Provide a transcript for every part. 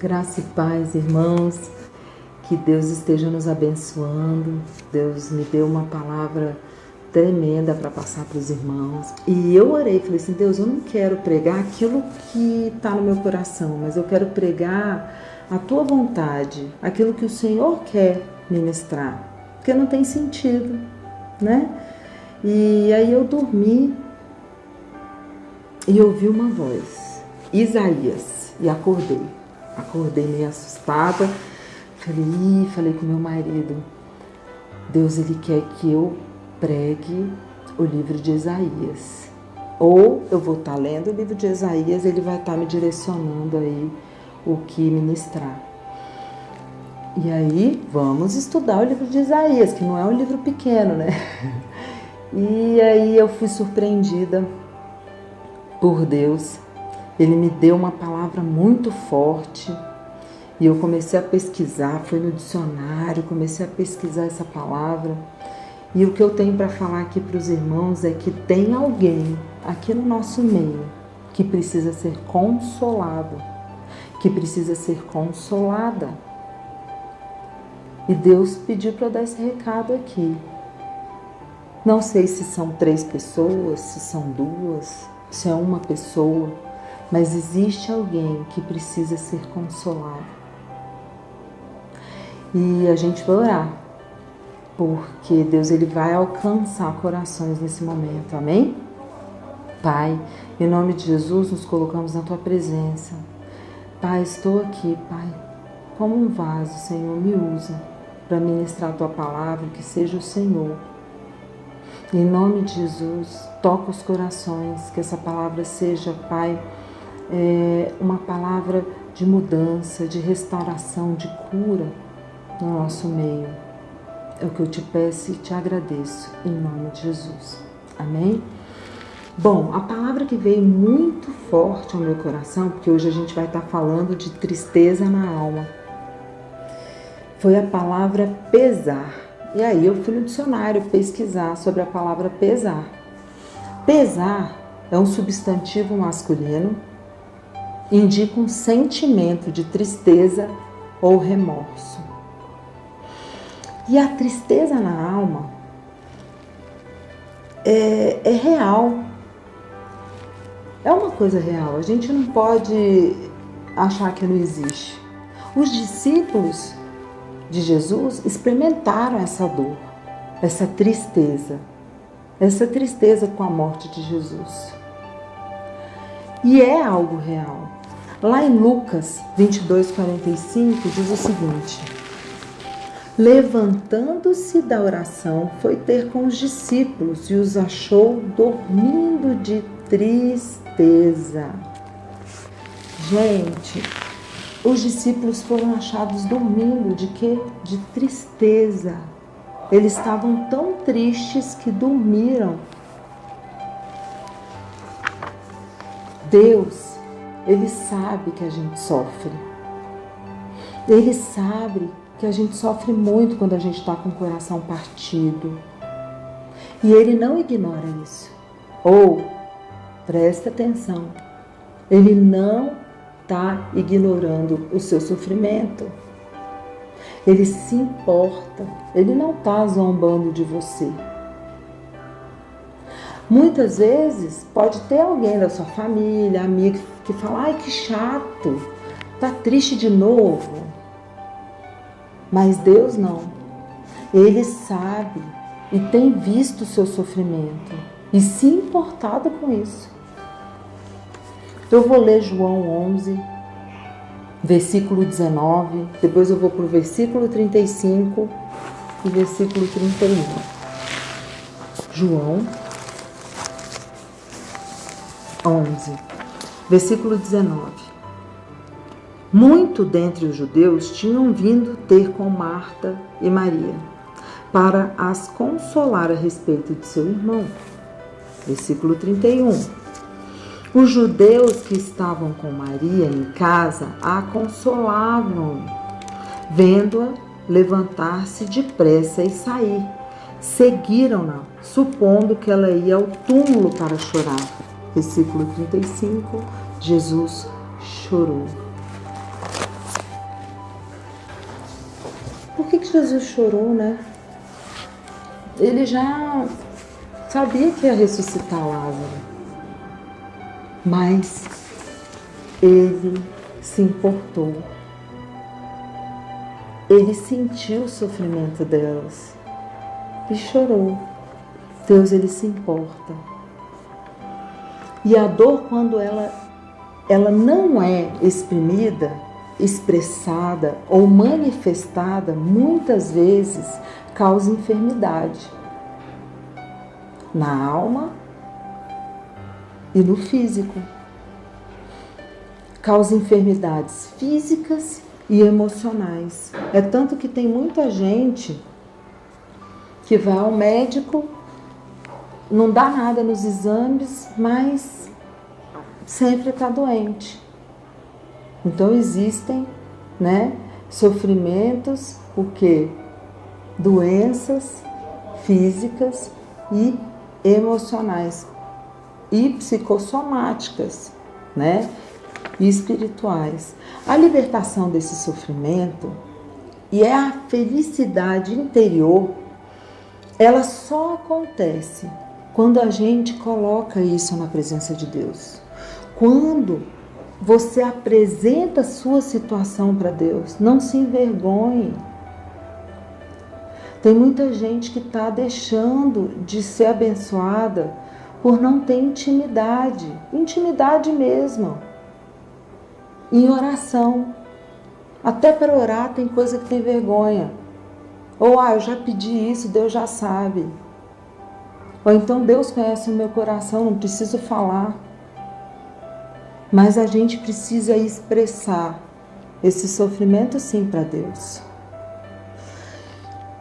Graça e paz, irmãos, que Deus esteja nos abençoando. Deus me deu uma palavra tremenda para passar para os irmãos. E eu orei, falei assim, Deus, eu não quero pregar aquilo que está no meu coração, mas eu quero pregar a Tua vontade, aquilo que o Senhor quer ministrar, porque não tem sentido, né? E aí eu dormi e ouvi uma voz, Isaías, e acordei. Acordei meio assustada, falei com meu marido, Deus, Ele quer que eu pregue o livro de Isaías. Ou eu vou estar lendo o livro de Isaías, Ele vai estar me direcionando aí o que ministrar. E aí, vamos estudar o livro de Isaías, que não é um livro pequeno, né? E aí eu fui surpreendida por Deus. Ele me deu uma palavra muito forte e eu comecei a pesquisar, fui no dicionário, comecei a pesquisar essa palavra. E o que eu tenho para falar aqui para os irmãos é que tem alguém aqui no nosso meio que precisa ser consolado, que precisa ser consolada. E Deus pediu para eu dar esse recado aqui. Não sei se são 3 pessoas, se são 2, se é uma pessoa, mas existe alguém que precisa ser consolado. E a gente vai orar, porque Deus ele vai alcançar corações nesse momento, amém? Pai, em nome de Jesus, nos colocamos na Tua presença. Pai, estou aqui, Pai, como um vaso, Senhor, me usa para ministrar a Tua palavra, que seja o Senhor. Em nome de Jesus, toca os corações, que essa palavra seja, Pai, uma palavra de mudança, de restauração, de cura no nosso meio. É o que eu te peço e te agradeço, em nome de Jesus. Amém? Bom, a palavra que veio muito forte ao meu coração, porque hoje a gente vai estar falando de tristeza na alma, foi a palavra pesar. E aí eu fui no dicionário pesquisar sobre a palavra pesar. Pesar é um substantivo masculino, indica um sentimento de tristeza ou remorso. E a tristeza na alma é real. É uma coisa real. A gente não pode achar que não existe. Os discípulos de Jesus experimentaram essa dor, essa tristeza com a morte de Jesus. E é algo real. Lá em Lucas 22:45 diz o seguinte: levantando-se da oração, foi ter com os discípulos e os achou dormindo de tristeza. Gente, os discípulos foram achados dormindo de quê? De tristeza. Eles estavam tão tristes que dormiram. Deus, Ele sabe que a gente sofre. Ele sabe que a gente sofre muito quando a gente está com o coração partido. E Ele não ignora isso. Ou, presta atenção, Ele não está ignorando o seu sofrimento. Ele se importa. Ele não está zombando de você. Muitas vezes pode ter alguém da sua família, amigo, que fala, ai que chato, tá triste de novo. Mas Deus não. Ele sabe e tem visto o seu sofrimento e se importado com isso. Eu vou ler João 11, versículo 19, depois eu vou para o versículo 35 e versículo 31. João 11, versículo 19. Muito dentre os judeus tinham vindo ter com Marta e Maria, para as consolar a respeito de seu irmão. Versículo 31. Os judeus que estavam com Maria em casa a consolavam, vendo-a levantar-se depressa e sair. Seguiram-na, supondo que ela ia ao túmulo para chorar. Versículo 35, Jesus chorou. por que Jesus chorou, né? Ele já sabia que ia ressuscitar Lázaro, mas ele se importou. Ele sentiu o sofrimento delas e chorou. Deus, ele se importa. E a dor, quando ela não é exprimida, expressada ou manifestada, muitas vezes causa enfermidade na alma e no físico. Causa enfermidades físicas e emocionais. É tanto que tem muita gente que vai ao médico, não dá nada nos exames, mas sempre está doente. Então existem, né, sofrimentos, o quê? Doenças físicas e emocionais e psicossomáticas, né, e espirituais. A libertação desse sofrimento e a felicidade interior, ela só acontece quando a gente coloca isso na presença de Deus. Quando você apresenta a sua situação para Deus, não se envergonhe. Tem muita gente que está deixando de ser abençoada por não ter intimidade mesmo, em oração. Até para orar tem coisa que tem vergonha. Ou, eu já pedi isso, Deus já sabe. Ou então, Deus conhece o meu coração, não preciso falar. Mas a gente precisa expressar esse sofrimento sim para Deus.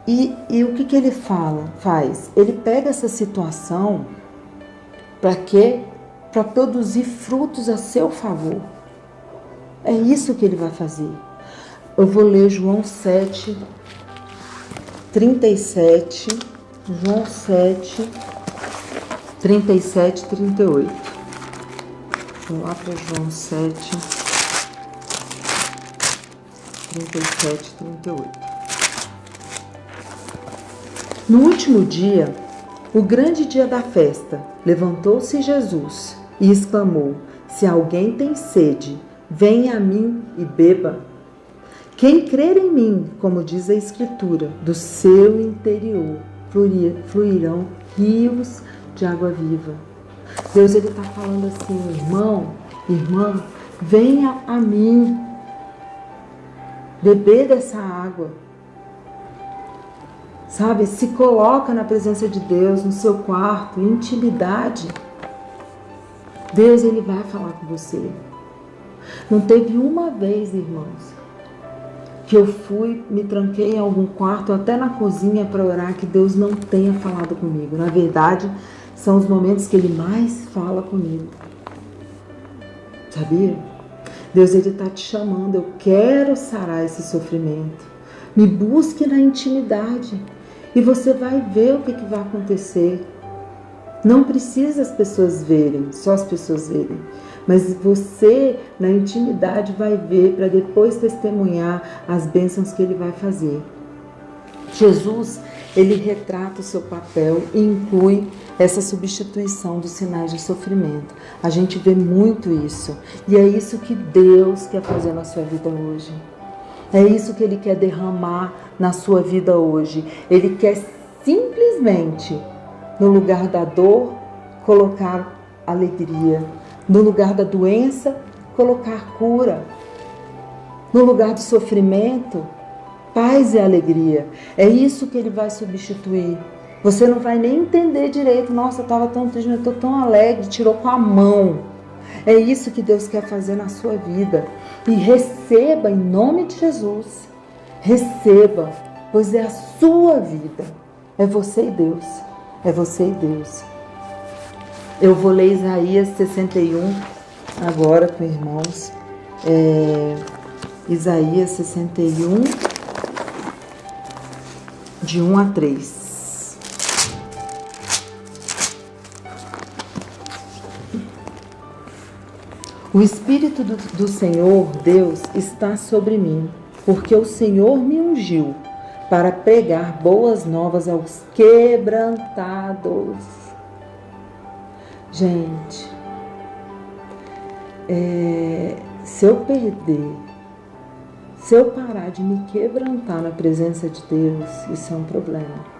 E o que ele faz? Ele pega essa situação para quê? Para produzir frutos a seu favor. É isso que ele vai fazer. Eu vou ler João 7, 37, João 7, 37 e 38. Vamos lá para João 7, 37 e 38. No último dia, o grande dia da festa, levantou-se Jesus e exclamou: se alguém tem sede, venha a mim e beba. Quem crer em mim, como diz a Escritura, do seu interior fluirão rios de água viva. Deus, ele está falando assim: irmão, irmã, venha a mim, beber dessa água. Sabe, se coloca na presença de Deus, no seu quarto, em intimidade. Deus, ele vai falar com você. Não teve uma vez, irmãos, que eu me tranquei em algum quarto, até na cozinha para orar, que Deus não tenha falado comigo. Na verdade, são os momentos que ele mais fala comigo. Sabia? Deus, ele está te chamando. Eu quero sarar esse sofrimento. Me busque na intimidade. E você vai ver o que vai acontecer. Não precisa as pessoas verem, só as pessoas verem. Mas você, na intimidade, vai ver para depois testemunhar as bênçãos que ele vai fazer. Jesus, ele retrata o seu papel e inclui essa substituição dos sinais de sofrimento. A gente vê muito isso. E é isso que Deus quer fazer na sua vida hoje. É isso que ele quer derramar na sua vida hoje. Ele quer simplesmente, no lugar da dor, colocar alegria. No lugar da doença, colocar cura. No lugar do sofrimento, paz e alegria. É isso que ele vai substituir. Você não vai nem entender direito. Nossa, eu estava tão triste, eu estou tão alegre. Tirou com a mão. É isso que Deus quer fazer na sua vida. E receba em nome de Jesus. Receba, pois é a sua vida. É você e Deus. É você e Deus. Eu vou ler Isaías 61 agora com irmãos. Isaías 61, de 1 a 3. O Espírito do Senhor, Deus, está sobre mim, porque o Senhor me ungiu para pregar boas novas aos quebrantados. Gente, se eu perder, se eu parar de me quebrantar na presença de Deus, isso é um problema.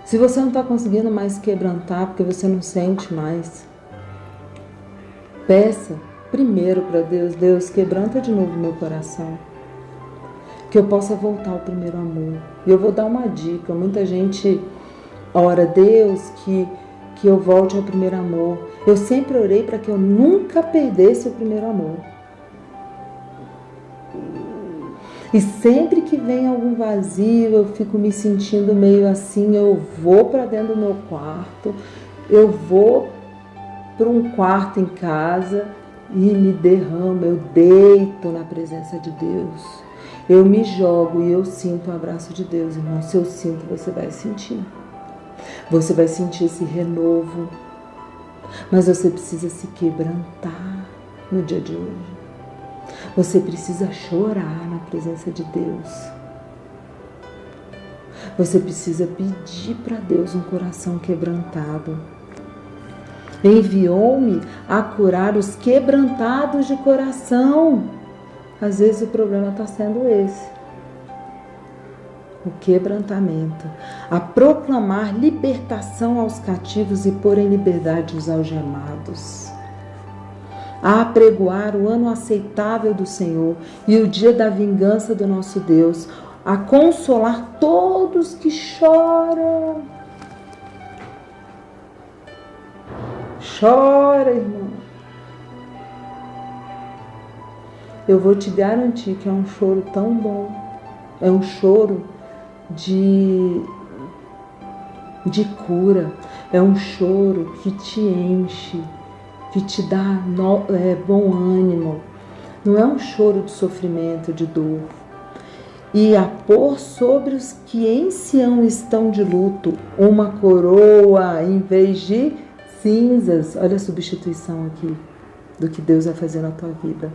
Se você não está conseguindo mais quebrantar porque você não sente mais, peça primeiro para Deus: Deus, quebranta de novo meu coração, que eu possa voltar ao primeiro amor. E eu vou dar uma dica: muita gente ora, Deus, que eu volte ao primeiro amor. Eu sempre orei para que eu nunca perdesse o primeiro amor. E sempre que vem algum vazio, eu fico me sentindo meio assim, eu vou para dentro do meu quarto, eu vou para um quarto em casa e me derramo, eu deito na presença de Deus. Eu me jogo e eu sinto o abraço de Deus, irmão. Se eu sinto, você vai sentir. Você vai sentir esse renovo. Mas você precisa se quebrantar no dia de hoje. Você precisa chorar na presença de Deus. Você precisa pedir para Deus um coração quebrantado. Enviou-me a curar os quebrantados de coração. Às vezes o problema está sendo esse. O quebrantamento. A proclamar libertação aos cativos e pôr em liberdade os algemados. A apregoar o ano aceitável do Senhor e o dia da vingança do nosso Deus, a consolar todos que choram. Chora, irmão. Eu vou te garantir que é um choro tão bom. É um choro de cura. É um choro que te enche, que te dá bom ânimo. Não é um choro de sofrimento, de dor. E a pôr sobre os que em Sião estão de luto uma coroa em vez de cinzas. Olha a substituição aqui do que Deus vai fazer na tua vida.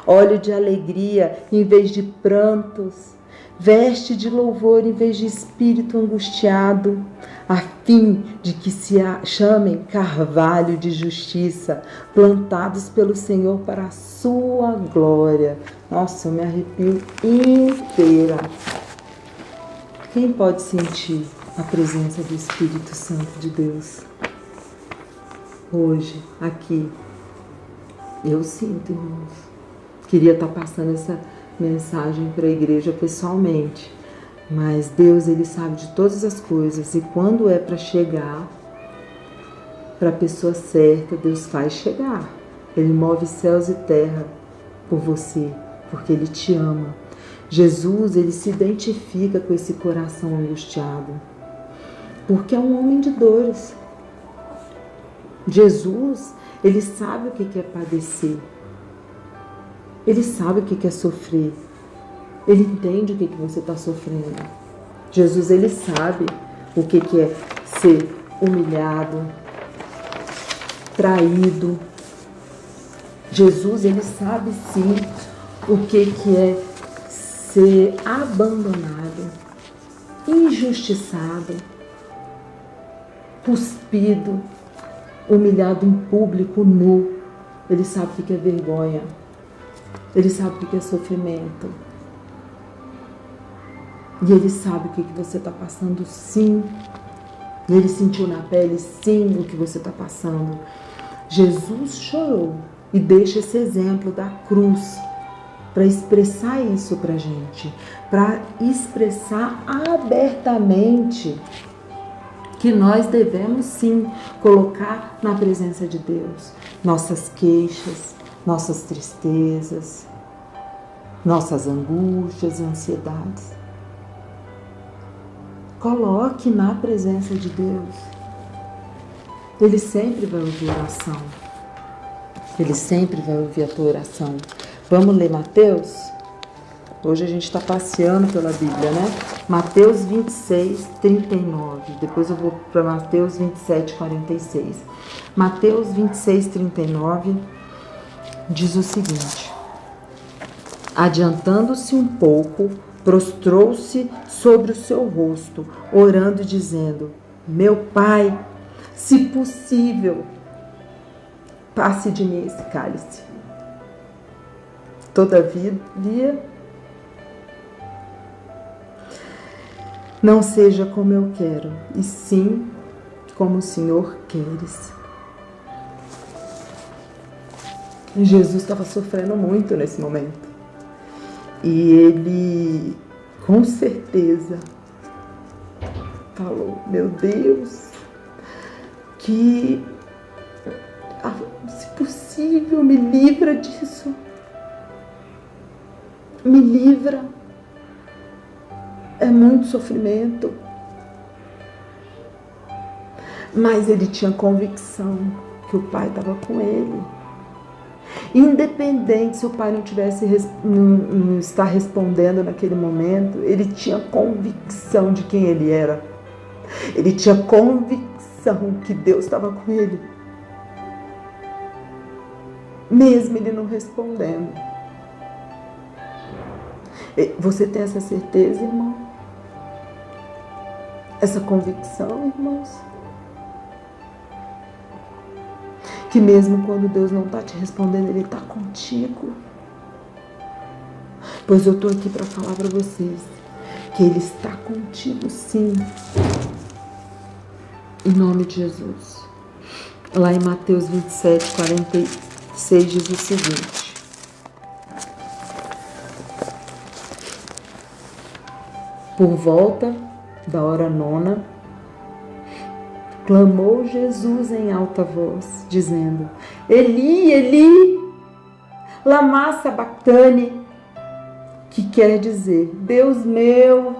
Óleo de alegria em vez de prantos. Veste de louvor em vez de espírito angustiado, a fim de que se chamem carvalho de justiça, plantados pelo Senhor para a sua glória. Nossa, eu me arrepio inteira. Quem pode sentir a presença do Espírito Santo de Deus? Hoje, aqui, eu sinto, irmãos. Queria estar passando essa mensagem para a igreja pessoalmente, mas Deus, Ele sabe de todas as coisas, e quando é para chegar para a pessoa certa, Deus faz chegar. Ele move céus e terra por você, porque Ele te ama. Jesus, Ele se identifica com esse coração angustiado, porque é um homem de dores. Jesus, Ele sabe o que é padecer. Ele sabe o que é sofrer. Ele entende o que você está sofrendo. Jesus, Ele sabe o que é ser humilhado, traído. Jesus, Ele sabe sim o que é ser abandonado, injustiçado, cuspido, humilhado em público, nu. Ele sabe o que é vergonha. Ele sabe o que é sofrimento. E Ele sabe o que você está passando, sim. Ele sentiu na pele, sim, o que você está passando. Jesus chorou e deixa esse exemplo da cruz para expressar isso para a gente. Para expressar abertamente que nós devemos, sim, colocar na presença de Deus nossas queixas, nossas tristezas, nossas angústias e ansiedades. Coloque na presença de Deus. Ele sempre vai ouvir a oração. Ele sempre vai ouvir a tua oração. Vamos ler Mateus? Hoje a gente está passeando pela Bíblia, né? Mateus 26, 39. Depois eu vou para Mateus 27, 46. Mateus 26, 39 diz o seguinte: adiantando-se um pouco, prostrou-se sobre o seu rosto, orando e dizendo: meu Pai, se possível, passe de mim esse cálice. Todavia, não seja como eu quero, e sim como o Senhor queres. Jesus estava sofrendo muito nesse momento. E ele, com certeza, falou: meu Deus, que, se possível, me livra disso. Me livra. É muito sofrimento. Mas ele tinha convicção que o Pai estava com ele. Independente se o Pai não está respondendo naquele momento, ele tinha convicção de quem ele era. Ele tinha convicção que Deus estava com ele. Mesmo ele não respondendo. Você tem essa certeza, irmão? Essa convicção, irmãos? Que mesmo quando Deus não está te respondendo, Ele está contigo. Pois eu estou aqui para falar para vocês que Ele está contigo, sim. Em nome de Jesus. Lá em Mateus 27, 46 diz o seguinte: por volta da hora 9, clamou Jesus em alta voz, dizendo: Eli, Eli, lama sabachthani, que quer dizer: Deus meu,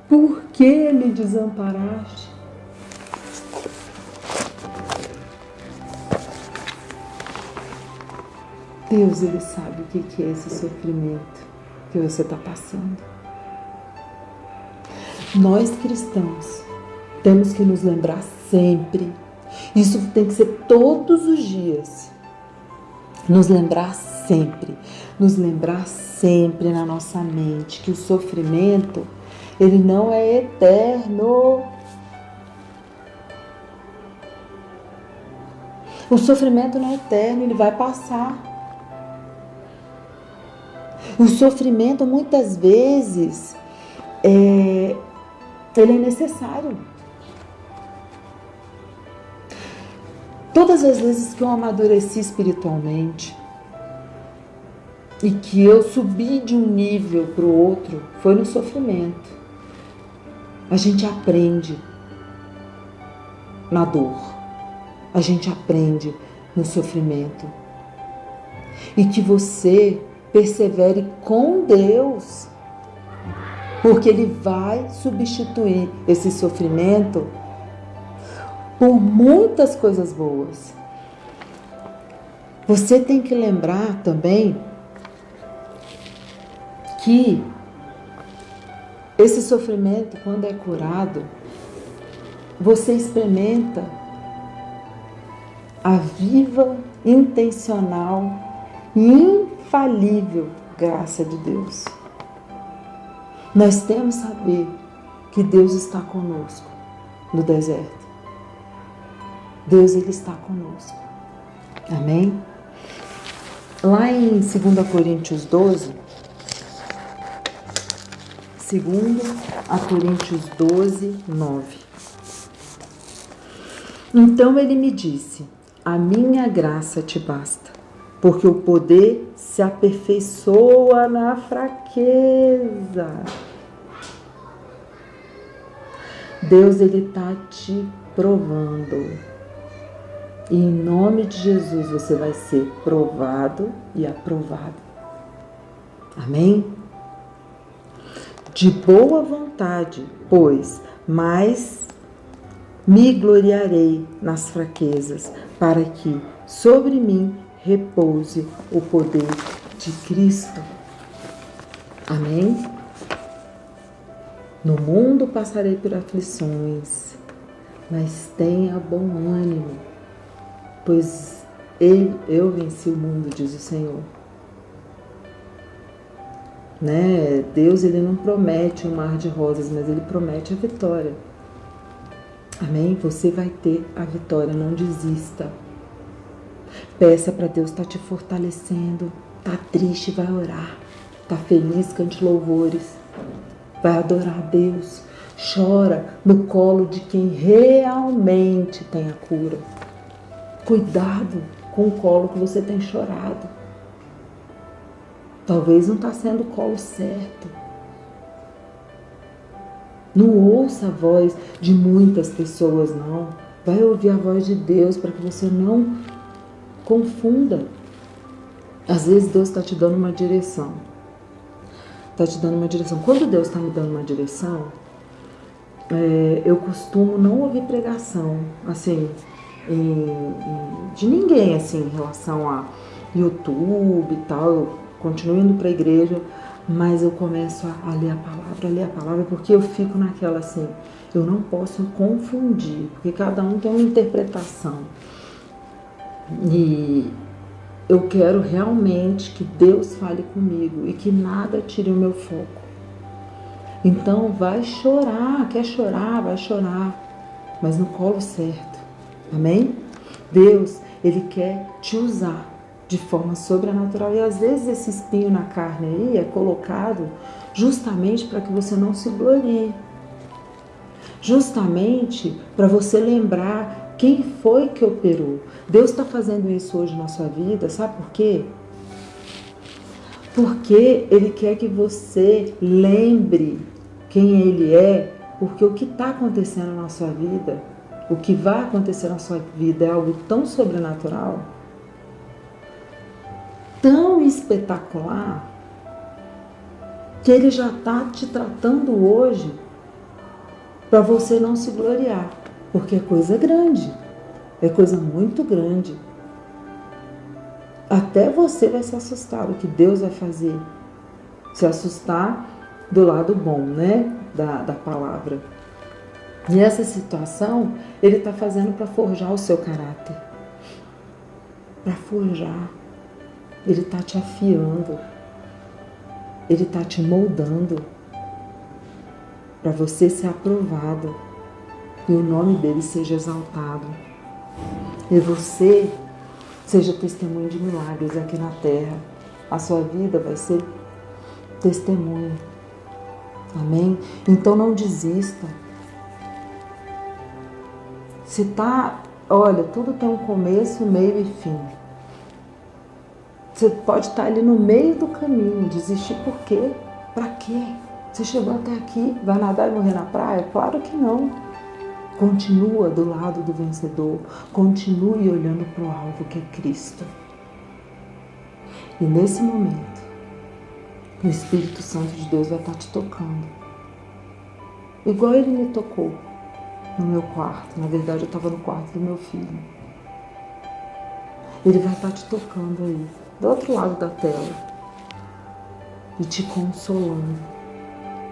por que me desamparaste? Deus, Ele sabe o que é esse sofrimento que você está passando. Nós cristãos temos que nos lembrar sempre, isso tem que ser todos os dias, nos lembrar sempre na nossa mente que o sofrimento, ele não é eterno. O sofrimento não é eterno, ele vai passar. O sofrimento muitas vezes ele é necessário. Todas as vezes que eu amadureci espiritualmente e que eu subi de um nível para o outro, foi no sofrimento. A gente aprende na dor, a gente aprende no sofrimento. E que você persevere com Deus, porque Ele vai substituir esse sofrimento por muitas coisas boas. Você tem que lembrar também que esse sofrimento, quando é curado, você experimenta a viva, intencional e infalível graça de Deus. Nós temos que saber que Deus está conosco no deserto. Deus, Ele está conosco. Amém? Lá em 2 Coríntios 12, 2 Coríntios 12, 9. Então Ele me disse: a minha graça te basta, porque o poder se aperfeiçoa na fraqueza. Deus, Ele está te provando. E em nome de Jesus você vai ser provado e aprovado. Amém? De boa vontade, pois, mas me gloriarei nas fraquezas, para que sobre mim repouse o poder de Cristo. Amém? No mundo passarei por aflições, mas tenha bom ânimo, pois eu venci o mundo, diz o Senhor. né? Deus, ele não promete um mar de rosas, mas ele promete a vitória. Amém? Você vai ter a vitória, não desista. Peça para Deus estar te fortalecendo. Tá triste, vai orar. Tá feliz, cante louvores. Vai adorar a Deus. Chora no colo de quem realmente tem a cura. Cuidado com o colo que você tem chorado. Talvez não está sendo o colo certo. Não ouça a voz de muitas pessoas, não. Vai ouvir a voz de Deus para que você não confunda. Às vezes Deus está te dando uma direção. Está te dando uma direção. Quando Deus está me dando uma direção, eu costumo não ouvir pregação, assim, de ninguém, assim, em relação a YouTube e tal. Eu continuo indo para a igreja, mas eu começo a ler a palavra, porque eu fico naquela assim, eu não posso confundir, porque cada um tem uma interpretação. E eu quero realmente que Deus fale comigo e que nada tire o meu foco. Então vai chorar, quer chorar, vai chorar, mas no colo certo. Amém? Deus, ele quer te usar de forma sobrenatural. E às vezes esse espinho na carne aí é colocado justamente para que você não se glorie. Justamente para você lembrar quem foi que operou. Deus está fazendo isso hoje na sua vida, sabe por quê? Porque Ele quer que você lembre quem Ele é, porque o que está acontecendo na sua vida, o que vai acontecer na sua vida é algo tão sobrenatural, tão espetacular, que Ele já está te tratando hoje para você não se gloriar, porque é coisa grande, é coisa muito grande. Até você vai se assustar o que Deus vai fazer, se assustar do lado bom, né, da palavra. E essa situação Ele está fazendo para forjar o seu caráter, para forjar. Ele está te afiando, Ele está te moldando para você ser aprovado e o nome dele seja exaltado. E você seja testemunho de milagres aqui na terra. A sua vida vai ser testemunho. Amém? Então não desista. Se olha, tudo tem um começo, meio e fim. Você pode estar ali no meio do caminho, desistir por quê? Pra quê? Você chegou até aqui, vai nadar e morrer na praia? Claro que não. Continua do lado do vencedor, continue olhando para o alvo que é Cristo. E nesse momento, o Espírito Santo de Deus vai estar te tocando. Igual Ele me tocou no meu quarto. Na verdade, eu estava no quarto do meu filho. Ele vai estar te tocando aí, do outro lado da tela, e te consolando.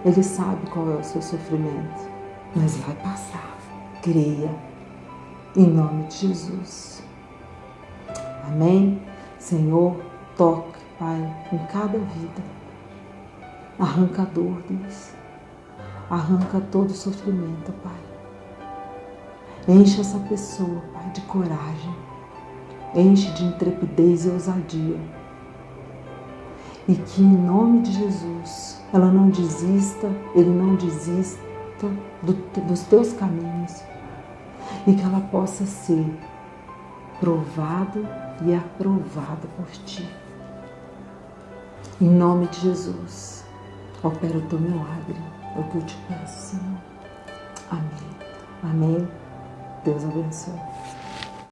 Ele sabe qual é o seu sofrimento, mas vai passar. Creia, em nome de Jesus. Amém? Senhor, toque, Pai, em cada vida. Arranca a dor, Deus. Arranca todo o sofrimento, Pai. Enche essa pessoa, Pai, de coragem. Enche de intrepidez e ousadia. E que, em nome de Jesus, ela não desista, ele não desista dos teus caminhos. E que ela possa ser provado e aprovada por ti. Em nome de Jesus, opera o teu milagre, é o que eu te peço, Senhor. Amém. Amém. Deus abençoe.